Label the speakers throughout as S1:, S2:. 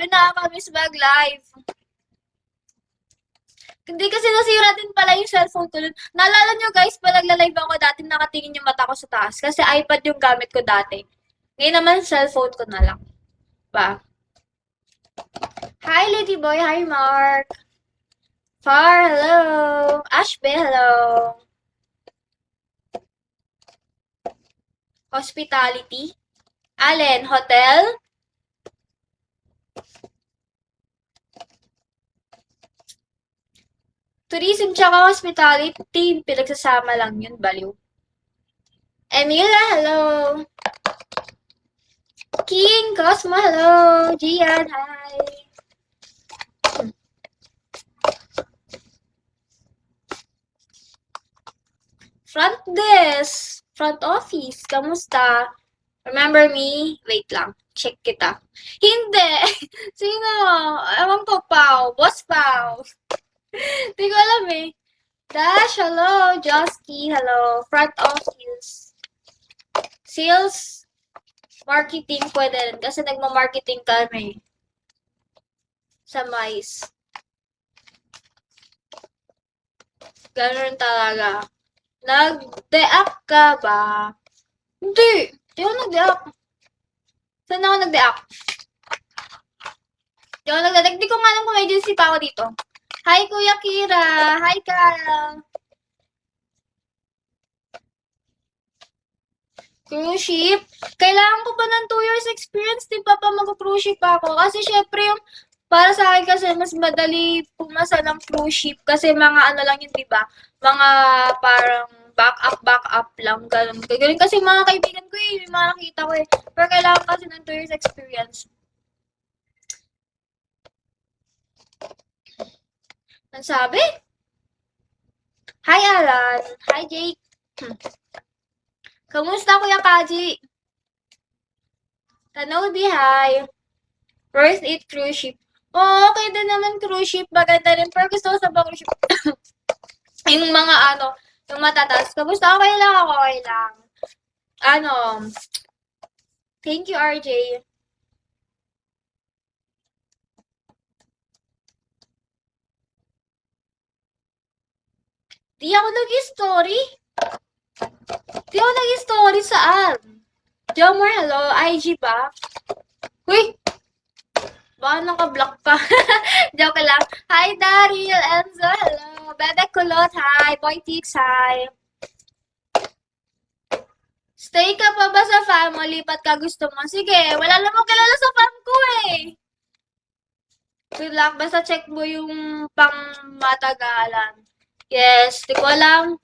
S1: Grabe, nakakamiss mag-live. Hindi kasi nasira din pala yung cellphone ko nun. Naalala nyo guys, pag nagla-live ako dati nakatingin yung mata ko sa taas. Kasi iPad yung gamit ko dati. Ngayon naman, cellphone ko na lang. Ba? Hi, Lady Boy. Hi, Mark. Far, hello. Ashbe, hello. Hospitality. Allen, hotel. Tourism tsaka hospitality, pinagsasama lang yun, baliw. Emilia, hello. King, Cosmo, hello. Gian, hi. Front desk, front office, kamusta? Remember me? Wait lang, check kita. Hindi! Sino? Ewan ko, Pao. Boss Pao. Hindi ko alam eh. Dash, hello. Justy, hello. Front office. Sales, marketing, pwede rin. Kasi nagma-marketing kami. Sa Mais. Ganun talaga. Nag-deact ka ba? Hindi. Hindi ako nag-deact. Saan ako nag-deact? Hindi ako nag-deact. Hindi ko nga alam kung may agency pa ako dito. Hi, Kuya Kira. Hi, Kara. Cruise ship? Kailangan ko pa ng 2 years experience, di pa mag-cruise ship ako. Kasi syempre yung, para sa akin kasi mas madali pumasa ng cruise ship. Kasi mga ano lang yun, di ba? Mga parang back up lang. Ganun. Ganun kasi mga kaibigan ko eh, may mga nakita ko eh. Pero kailangan kasi ng 2 years experience. Ang sabi? Hi, Alan. Hi, Jake. Kamusta, Kuya Kaji? Tanobi, hi. Worth it, cruise ship. Oo, okay din naman cruise ship. Maganda rin. Pero gusto ko sa cruise ship. Yung mga ano, yung matatas. Kamusta? Okay lang ako. Okay lang. Ano, thank you, RJ. Di ako nag-story. Di ako nag-story saan? Jomar, hello. IG ba? Uy! Baka naka-block ka. Joke lang. Hi, Daryl. Enzo, hello. Bebe Kulot, hi. Boy Tix, hi. Stay ka pa ba sa family? Ba't ka gusto mo? Sige, wala namang kilala sa fam ko eh. Good luck. Basta check mo yung pang matagalan. Yes, di ko alam.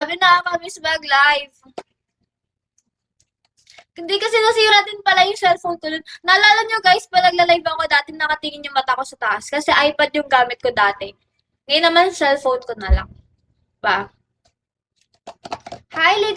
S1: Sabi nakakamiss mag-live. Hindi kasi nasira din pala yung cellphone ko nun. Naalala nyo guys, pag nagla-live ako dati nakatingin yung mata ko sa taas. Kasi iPad yung gamit ko dati. Ngayon naman, cellphone ko na lang. Ba? Hi,